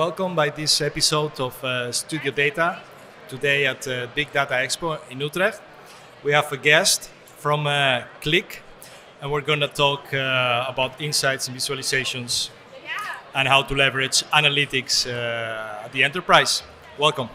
Welcome by this episode of Studio Data. Today at Big Data Expo in Utrecht. We have a guest from Qlik, and we're going to talk about insights and visualizations and how to leverage analytics at the enterprise. Welcome.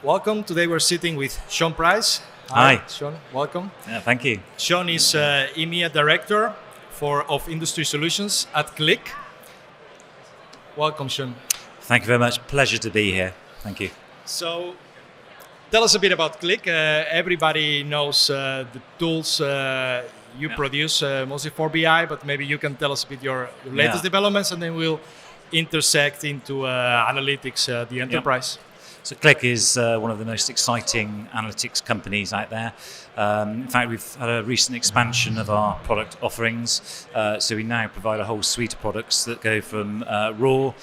Welcome. Today we're sitting with Sean Price. Hi. Sean. Welcome. Yeah, thank you. Sean is EMEA Director of Industry Solutions at Qlik. Welcome, Sean. Thank you very much. Pleasure to be here. Thank you. So, tell us a bit about Qlik. Everybody knows the tools you produce, mostly for BI, but maybe you can tell us a bit your latest developments, and then we'll intersect into analytics, the enterprise. So Qlik is one of the most exciting analytics companies out there. In fact, we've had a recent expansion of our product offerings. So we now provide a whole suite of products that go from raw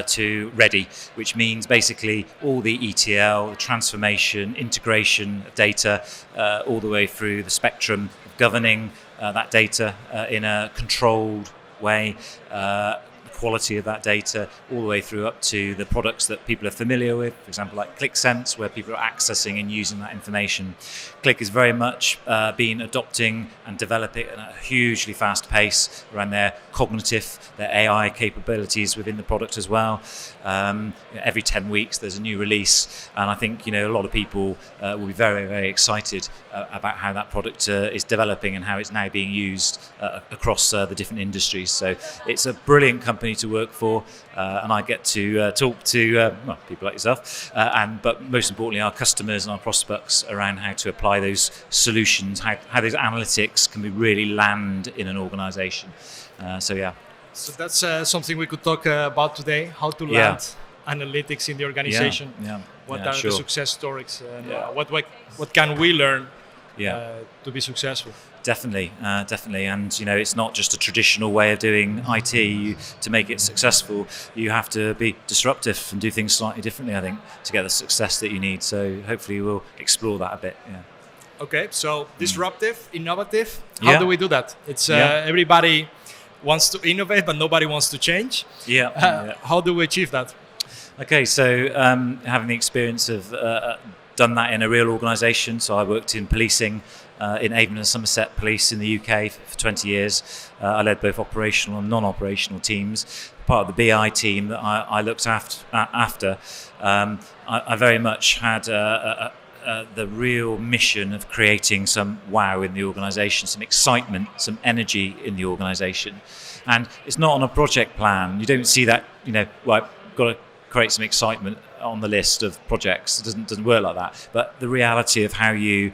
to ready, which means basically all the ETL, transformation, integration of data, all the way through the spectrum of governing that data in a controlled way. Quality of that data all the way through up to the products that people are familiar with, for example like Qlik Sense, where people are accessing and using that information. Qlik is very much been adopting and developing at a hugely fast pace around their cognitive, their AI capabilities within the product as well. Every 10 weeks there's a new release, and I think a lot of people will be very, very excited about how that product is developing and how it's now being used across the different industries. So it's a brilliant company to work for, and I get to talk to people like yourself, but most importantly our customers and our prospects around how to apply those solutions, how those analytics can be really land in an organization. So that's something we could talk about today, how to land analytics in the organization. What are the success stories, and what can we learn to be successful? Definitely, and it's not just a traditional way of doing IT. To make it successful, you have to be disruptive and do things slightly differently, I think, to get the success that you need. So hopefully we'll explore that a bit. Okay, so disruptive, innovative. How do we do that? It's everybody wants to innovate, but nobody wants to change. How do we achieve that? Okay, so having the experience of done that in a real organisation. So I worked in policing in Avon and Somerset Police in the UK for 20 years. I led both operational and non-operational teams. Part of the BI team that I looked after, I very much had the real mission of creating some wow in the organisation, some excitement, some energy in the organisation. And it's not on a project plan. You don't see that, got to create some excitement on the list of projects. It doesn't work like that. But the reality of how you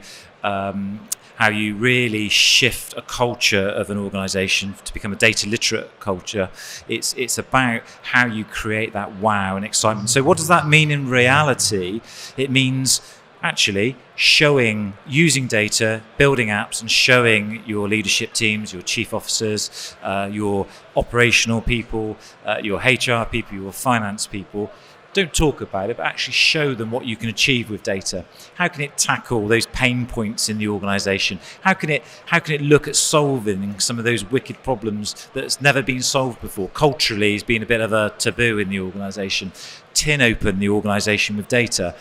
really shift a culture of an organisation to become a data literate culture, it's about how you create that wow and excitement. So what does that mean in reality? It means actually using data, building apps and showing your leadership teams, your chief officers, your operational people, your HR people, your finance people. Don't talk about it, but actually show them what you can achieve with data. How can it tackle those pain points in the organisation? How can it look at solving some of those wicked problems that's never been solved before? Culturally, it's been a bit of a taboo in the organisation. Tin open the organisation with data.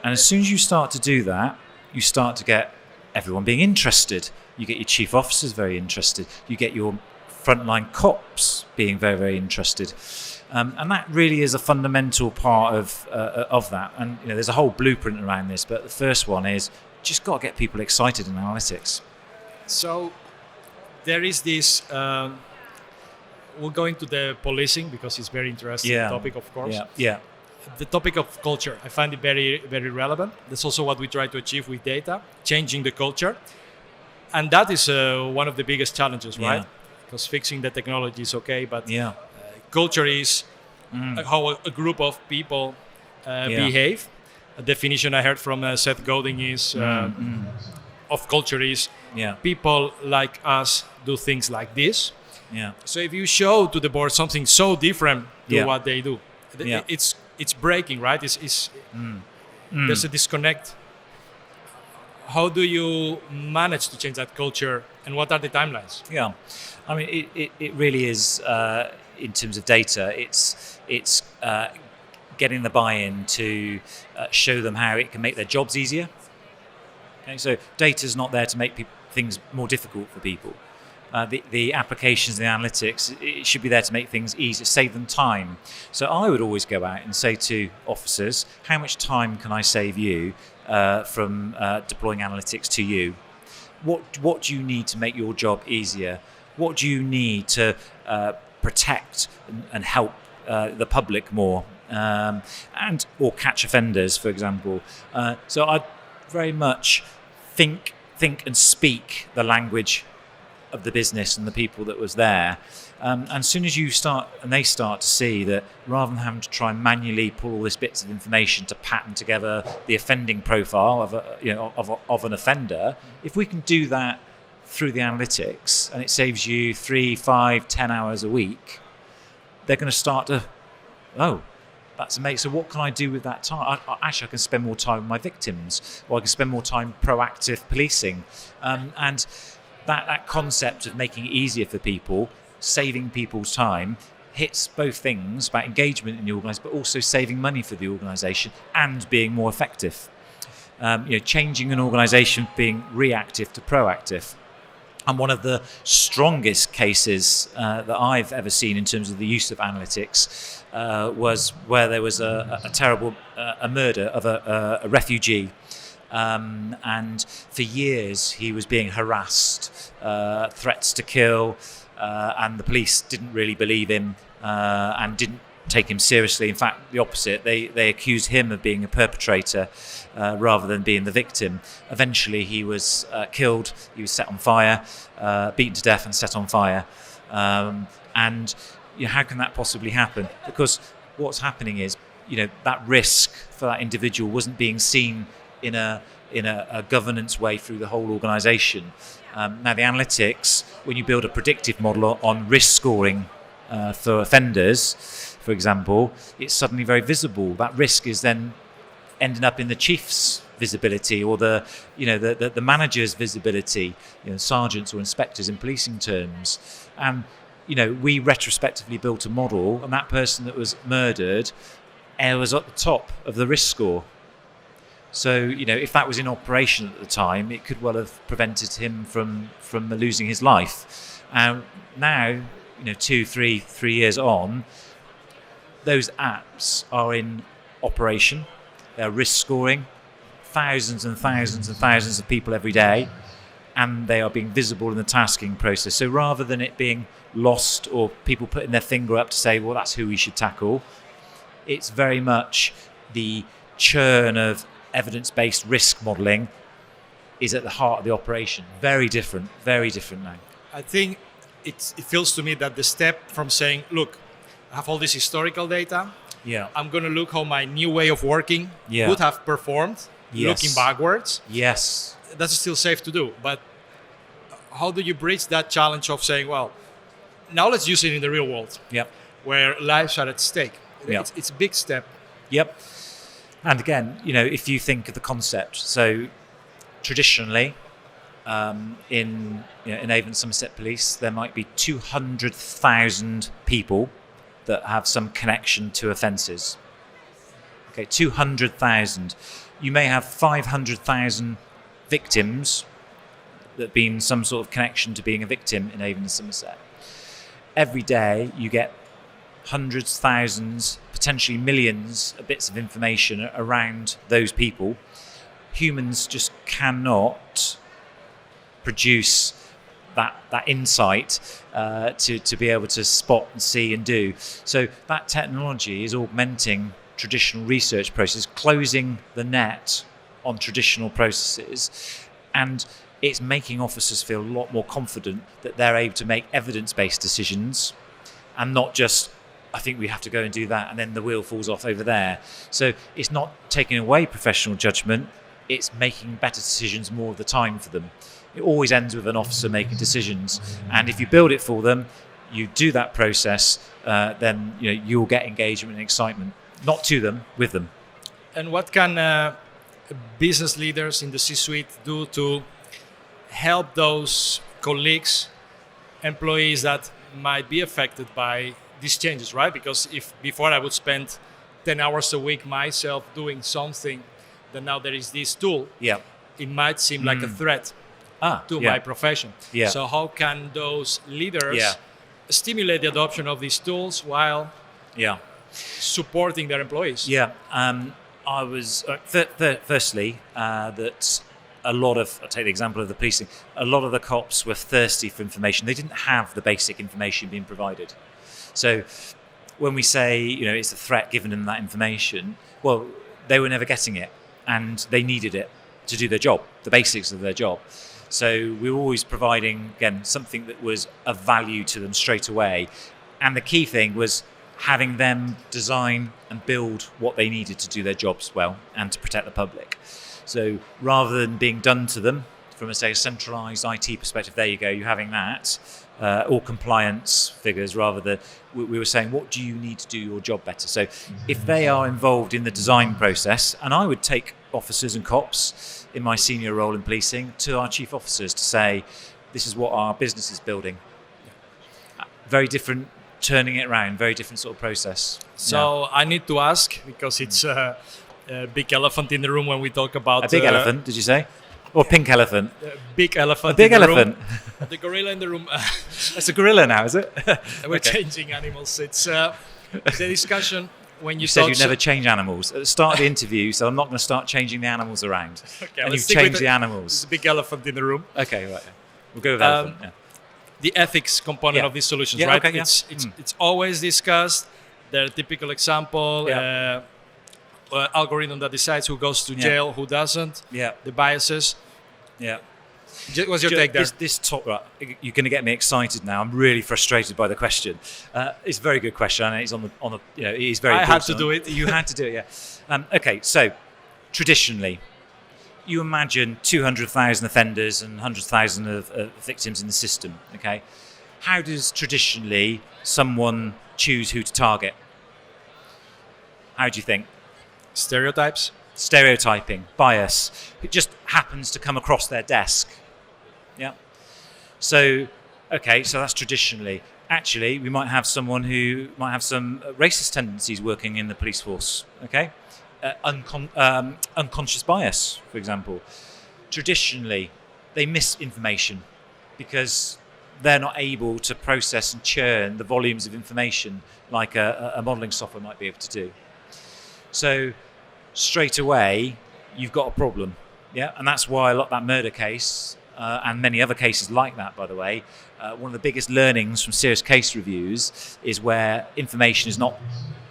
And as soon as you start to do that, you start to get everyone being interested. You get your chief officers very interested. You get your frontline cops being very, very interested. And that really is a fundamental part of that. And there's a whole blueprint around this, but the first one is just got to get people excited in analytics. So there is this. We'll go into the policing because it's a very interesting topic, of course. The topic of culture, I find it very, very relevant. That's also what we try to achieve with data, changing the culture. And that is one of the biggest challenges, right? Because fixing the technology is okay, but culture is how a group of people behave. A definition I heard from Seth Godin is of culture is people like us do things like this. So if you show to the board something so different to what they do, it's breaking, right? There's a disconnect. how do you manage to change that culture, and what are the timelines? Yeah, I mean, it really is, in terms of data, it's getting the buy-in to show them how it can make their jobs easier. Okay, so data is not there to make things more difficult for people. The applications, the analytics, it should be there to make things easier, save them time. So I would always go out and say to officers, how much time can I save you from deploying analytics to you? What do you need to make your job easier? What do you need to protect and help the public more, and or catch offenders, for example? So I very much think and speak the language of the business and the people that was there. And as soon as they start to see that, rather than having to try and manually pull all these bits of information to pattern together the offending profile of an offender, if we can do that through the analytics and it saves you 3, 5, 10 hours a week, they're going to start to, that's amazing. So what can I do with that time? I can spend more time with my victims, or I can spend more time proactive policing. And that concept of making it easier for people, saving people's time, hits both things about engagement in the organisation, but also saving money for the organisation and being more effective. Changing an organisation being reactive to proactive. And one of the strongest cases that I've ever seen in terms of the use of analytics was where there was a terrible murder of a refugee. And for years he was being harassed, threats to kill, and the police didn't really believe him and didn't take him seriously. In fact, the opposite. They accused him of being a perpetrator rather than being the victim. Eventually he was killed, he was set on fire, beaten to death and set on fire. And how can that possibly happen? Because what's happening is, that risk for that individual wasn't being seen in a governance way through the whole organisation. Now the analytics, when you build a predictive model on risk scoring for offenders, for example, it's suddenly very visible. That risk is then ending up in the chief's visibility, or the manager's visibility, sergeants or inspectors in policing terms. And we retrospectively built a model, and that person that was murdered was at the top of the risk score. So, if that was in operation at the time, it could well have prevented him from losing his life. Now, 3 years on, those apps are in operation. They're risk scoring thousands and thousands and thousands of people every day, and they are being visible in the tasking process. So rather than it being lost or people putting their finger up to say, well, that's who we should tackle, it's very much the churn of evidence-based risk modelling is at the heart of the operation. Very different now. I think it feels to me that the step from saying, look, I have all this historical data, I'm going to look how my new way of working would have performed, looking backwards. Yes. That's still safe to do. But how do you bridge that challenge of saying, well, now let's use it in the real world, where lives are at stake? It's a big step. Yep. And again, if you think of the concept, so traditionally, in Avon Somerset Police, there might be 200,000 people that have some connection to offences. Okay, 200,000. You may have 500,000 victims that have been some sort of connection to being a victim in Avon and Somerset. Every day you get hundreds, thousands, potentially millions of bits of information around those people. Humans just cannot produce that insight to be able to spot and see and do. So that technology is augmenting traditional research processes, closing the net on traditional processes, and it's making officers feel a lot more confident that they're able to make evidence-based decisions and not just, I think we have to go and do that, and then the wheel falls off over there. So it's not taking away professional judgment, it's making better decisions more of the time for them. It always ends with an officer making decisions, and if you build it for them, you do that process, then you'll get engagement and excitement, not to them, with them. And what can business leaders in the C-suite do to help those colleagues, employees that might be affected by these changes, right? Because if before I would spend 10 hours a week myself doing something, then now there is this tool. Yeah. It might seem like a threat to my profession. Yeah. So how can those leaders stimulate the adoption of these tools while supporting their employees? Yeah. I was firstly that a lot of, I'll take the example of the policing, a lot of the cops were thirsty for information. They didn't have the basic information being provided. So when we say, it's a threat given them that information, well, they were never getting it and they needed it to do their job, the basics of their job. So we were always providing, again, something that was of value to them straight away. And the key thing was having them design and build what they needed to do their jobs well and to protect the public. So rather than being done to them from a centralized IT perspective, there you go, you're having that, or compliance figures, rather than we were saying, what do you need to do your job better? So if they are involved in the design process, and I would take officers and cops in my senior role in policing to our chief officers to say, this is what our business is building. Very different, turning it around, very different sort of process. So I need to ask, because it's a big elephant in the room when we talk about... A big elephant, did you say? Or pink elephant? Big elephant. A big in elephant. The room. The gorilla in the room. It's a gorilla now, is it? We're changing animals. It's a discussion when you said you'd never change animals at the start of the interview, so I'm not going to start changing the animals around. Okay, and you've changed the animals. It's a big elephant in the room. Okay, right. We'll go with elephant. Yeah. The ethics component of these solutions, right? Okay, it's always discussed. The typical example, algorithm that decides who goes to jail, who doesn't. Yeah. The biases. Yeah. What's your take there? This talk, right, you're going to get me excited now. I'm really frustrated by the question. It's a very good question, and it's on the it is very. I important. had to do it. You had to do it, yeah. Okay, so traditionally, you imagine 200,000 offenders and 100,000 of victims in the system. Okay, how does traditionally someone choose who to target? How do you think? Stereotypes. Stereotyping, bias. It just happens to come across their desk. Yeah. So, okay, so that's traditionally. Actually, we might have someone who might have some racist tendencies working in the police force. Okay, unconscious bias, for example. Traditionally, they miss information because they're not able to process and churn the volumes of information like a modelling software might be able to do. So straight away, you've got a problem. Yeah, and that's why a lot of that murder case and many other cases like that, by the way, one of the biggest learnings from serious case reviews is where information is not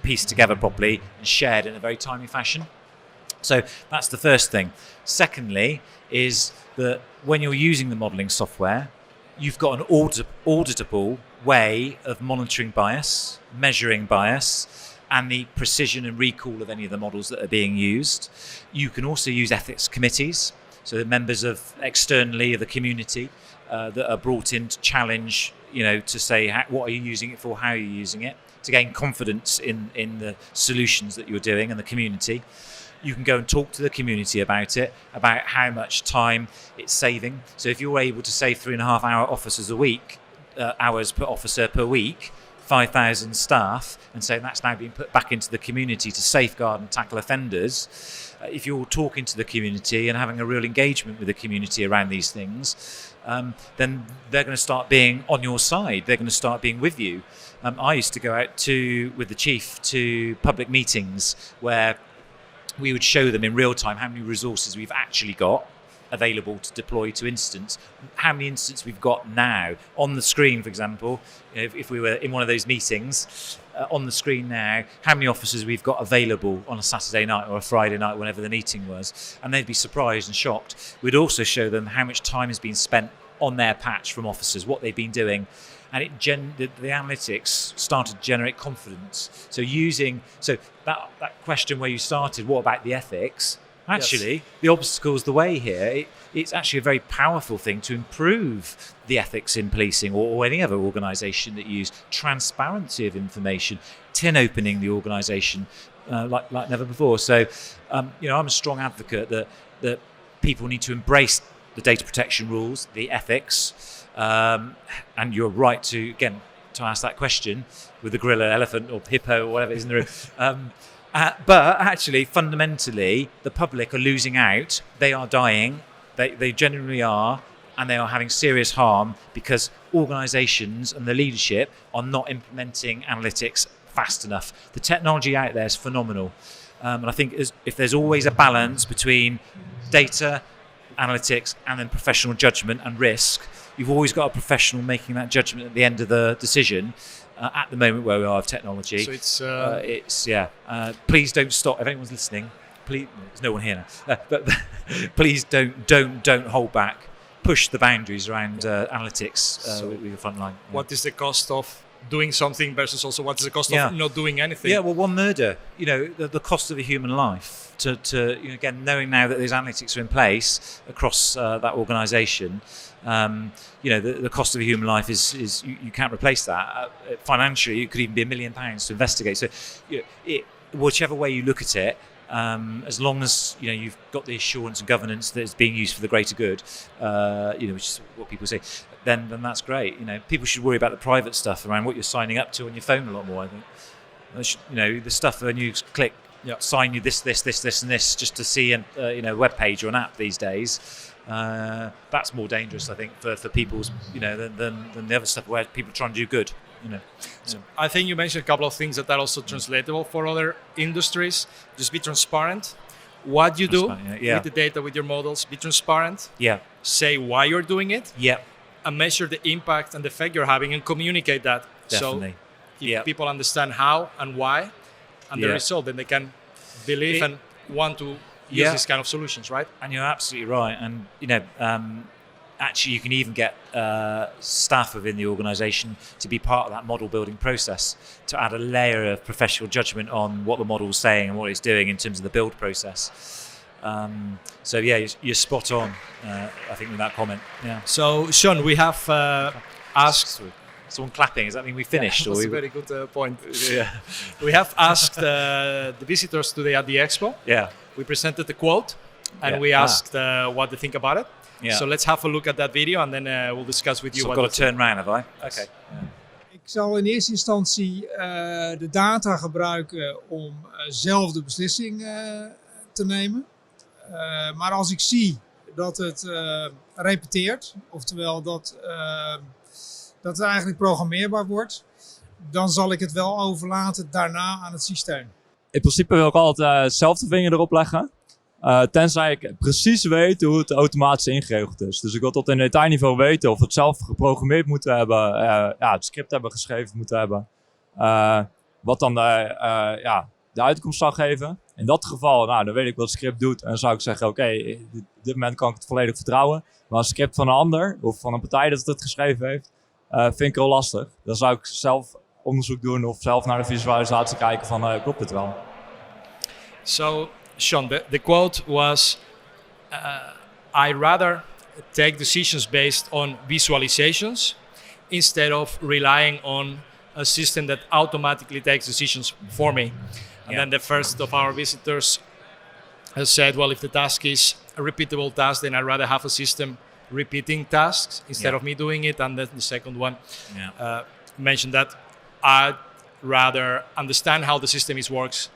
pieced together properly and shared in a very timely fashion. So that's the first thing. Secondly, is that when you're using the modelling software, you've got an auditable way of monitoring bias, measuring bias, and the precision and recall of any of the models that are being used. You can also use ethics committees, so the members of externally of the community that are brought in to challenge, to say what are you using it for, how are you using it, to gain confidence in the solutions that you're doing and the community. You can go and talk to the community about it, about how much time it's saving. So if you're able to save 3.5 hours per officer per week, 5,000 staff, and so that's now being put back into the community to safeguard and tackle offenders. If you're talking to the community and having a real engagement with the community around these things, then they're going to start being on your side. They're going to start being with you. I used to go out with the chief to public meetings where we would show them in real time how many resources we've actually got available to deploy to instance, how many instances we've got now on the screen, for example. If we were in one of those meetings, on the screen now, how many officers we've got available on a Saturday night or a Friday night, whenever the meeting was, and they'd be surprised and shocked. We'd also show them how much time has been spent on their patch from officers, what they've been doing, and the analytics started to generate confidence. So that question where you started, what about the ethics? Actually, the obstacle's the way here. It's actually a very powerful thing to improve the ethics in policing or any other organisation that use transparency of information, tin opening the organisation, like never before. So, I'm a strong advocate that people need to embrace the data protection rules, the ethics, and you're right to ask that question with the gorilla, elephant, or hippo, or whatever it is in the room. But actually, fundamentally, the public are losing out. They are dying. They genuinely are. And they are having serious harm because organisations and the leadership are not implementing analytics fast enough. The technology out there is phenomenal. And I think if there's always a balance between data, analytics, and then professional judgment and risk, you've always got a professional making that judgment at the end of the decision. At the moment where we are with technology, so please don't stop. If anyone's listening, please. There's no one here now. But please don't hold back. Push the boundaries around analytics with your front line. Yeah. What is the cost of doing something versus also what is the cost of not doing anything? Yeah, well, one murder. The cost of a human life. To again, knowing now that these analytics are in place across that organisation, the cost of a human life is you can't replace that. Financially, it could even be £1 million to investigate. So, whichever way you look at it. As long as you've got the assurance and governance that it's being used for the greater good, which is what people say, then that's great. People should worry about the private stuff around what you're signing up to on your phone a lot more. I think, the stuff when you click, sign you this, and this, just to see a web page or an app these days. That's more dangerous, I think, for people's than the other stuff where people are trying to do good. So I think you mentioned a couple of things that are also translatable for other industries. Just be transparent. What you do with the data, with your models, be transparent. Yeah. Say why you're doing it. Yeah. And measure the impact and the effect you're having and communicate that. Definitely. So if people understand how and why and the result, then they can believe and want to use these kind of solutions, right? And you're absolutely right. And, actually, you can even get staff within the organisation to be part of that model building process, to add a layer of professional judgment on what the model is saying and what it's doing in terms of the build process. So you're spot on, I think, with that comment. Yeah. So, Sean, we have asked... Someone clapping, does that mean we finished? That's a very good point. Yeah. We have asked the visitors today at the expo. Yeah. We presented the quote and we asked what they think about it. Yeah. So let's have a look at that video and then we'll discuss with you. So I've got to turn around, have I? Okay. Yeah. Ik zal in eerste instantie de data gebruiken om zelf de beslissing te nemen. Maar als ik zie dat het repeteert, oftewel dat het eigenlijk programmeerbaar wordt, dan zal ik het wel overlaten daarna aan het systeem. In principe wil ik altijd zelf de vinger erop leggen. Tenzij ik precies weet hoe het automatisch ingeregeld is. Dus ik wil tot in detailniveau weten of we het zelf geprogrammeerd moeten hebben. Het script hebben geschreven moeten hebben. Wat dan de uitkomst zal geven. In dat geval, dan weet ik wat het script doet. En dan zou ik zeggen, oké, op dit moment kan ik het volledig vertrouwen. Maar een script van een ander of van een partij dat het geschreven heeft, vind ik heel lastig. Dan zou ik zelf onderzoek doen of zelf naar de visualisatie kijken van klopt het wel. So, Sean, the quote was, I rather take decisions based on visualizations instead of relying on a system that automatically takes decisions for me. And then the first of our visitors has said, well, if the task is a repeatable task, then I'd rather have a system repeating tasks instead of me doing it. And then the second one mentioned that I'd rather understand how the system works,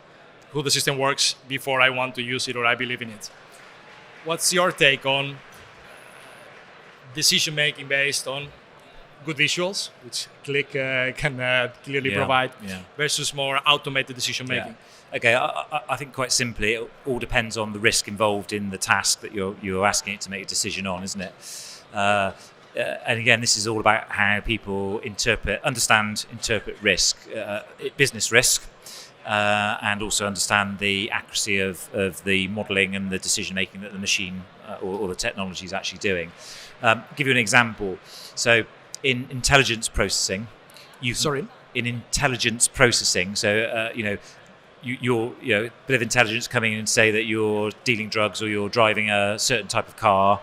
who the system works, before I want to use it or I believe in it. What's your take on decision making based on good visuals, which Qlik can clearly provide, versus more automated decision making? Okay, I think quite simply, it all depends on the risk involved in the task that you're asking it to make a decision on, isn't it? And again, this is all about how people interpret risk, business risk, and also understand the accuracy of the modelling and the decision making that the machine or the technology is actually doing. Give you an example. So in intelligence processing, in intelligence processing, so you're a bit of intelligence coming in and say that you're dealing drugs or you're driving a certain type of car.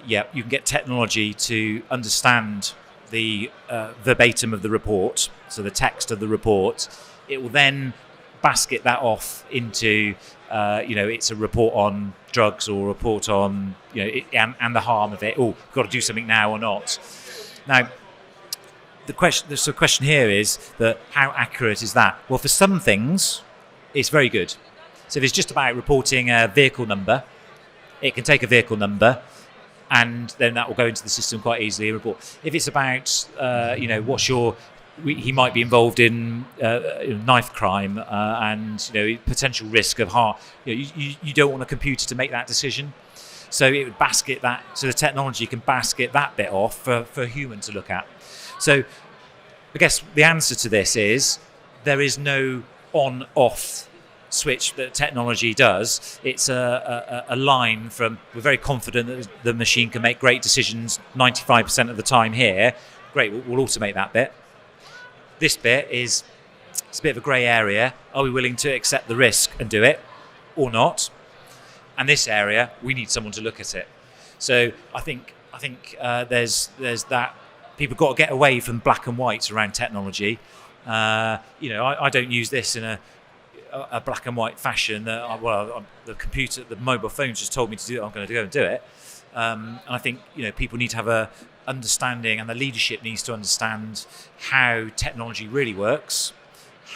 You can get technology to understand the verbatim of the report, so the text of the report. It will then basket that off into, it's a report on drugs or a report on, and the harm of it. Oh, we've got to do something now or not. Now, the question here is that how accurate is that? Well, for some things, it's very good. So if it's just about reporting a vehicle number, it can take a vehicle number, and then that will go into the system quite easily and report. If it's about, he might be involved in knife crime and potential risk of harm. You don't want a computer to make that decision, so it would basket that. So the technology can basket that bit off for a human to look at. So I guess the answer to this is there is no on-off switch that technology does. It's a line from, we're very confident that the machine can make great decisions 95% of the time here. Great, we'll automate that bit. This bit it's a bit of a grey area. Are we willing to accept the risk and do it or not? And this area, we need someone to look at it. So I think there's that. People got to get away from black and whites around technology. I don't use this in a black and white fashion. The computer, the mobile phone just told me to do it. I'm going to go and do it. And I think people need to have a understanding, and the leadership needs to understand how technology really works,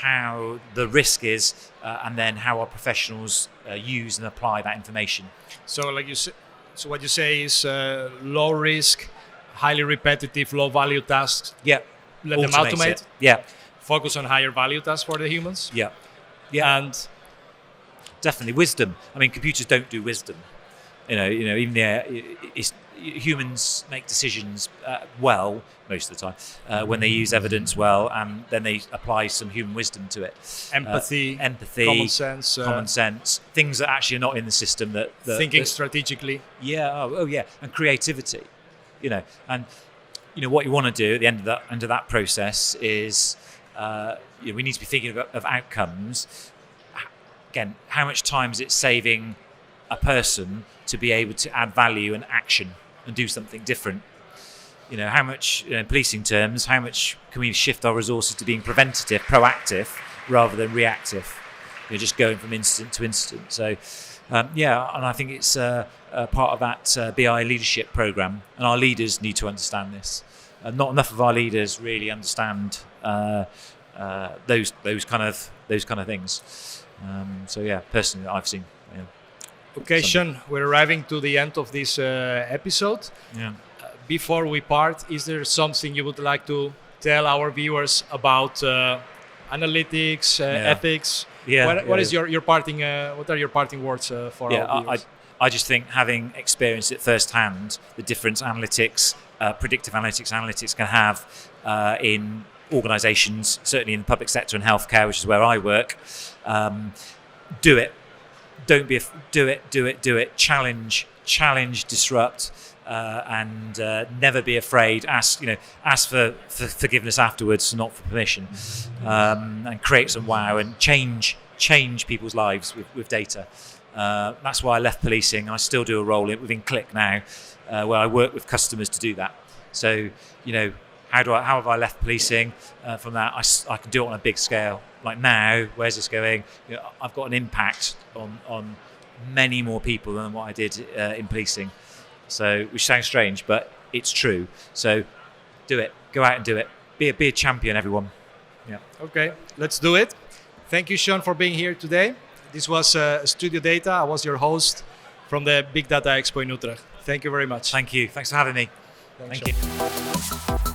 how the risk is, and then how our professionals use and apply that information. So, what you say is low risk, highly repetitive, low value tasks. Yeah. Let them automate. It. Yeah. Focus on higher value tasks for the humans. Yeah. Yeah. And definitely wisdom. I mean, computers don't do wisdom. Humans make decisions well most of the time when they use evidence well, and then they apply some human wisdom to it. Empathy, common sense, things that actually are not in the system. That thinking strategically. Yeah. Oh, yeah, and creativity. And what you want to do at the end of that process is we need to be thinking of outcomes. Again, how much time is it saving a person to be able to add value and action and do something different? How much, in policing terms, how much can we shift our resources to being preventative, proactive, rather than reactive? Just going from incident to incident. So, and I think it's part of that BI leadership program, and our leaders need to understand this. Not enough of our leaders really understand those kind of things. Personally, I've seen. Okay, Sean, we're arriving to the end of this episode. Yeah. Before we part, is there something you would like to tell our viewers about analytics, ethics? What is your parting? What are your parting words for our viewers? I just think, having experienced it firsthand, the difference predictive analytics can have in organisations, certainly in the public sector and healthcare, which is where I work. Do it. Do it. Challenge, disrupt, and never be afraid. Ask for forgiveness afterwards, not for permission, and create some wow and change people's lives with data. That's why I left policing. I still do a role within Qlik now, where I work with customers to do that. So, how have I left policing? From that, I can do it on a big scale. Like now, where's this going? I've got an impact on many more people than what I did in policing. So, which sounds strange, but it's true. So, do it. Go out and do it. Be a champion, everyone. Yeah. Okay, let's do it. Thank you, Sean, for being here today. This was Studio Data. I was your host from the Big Data Expo in Utrecht. Thank you very much. Thank you. Thanks for having me. Thanks, Thank you.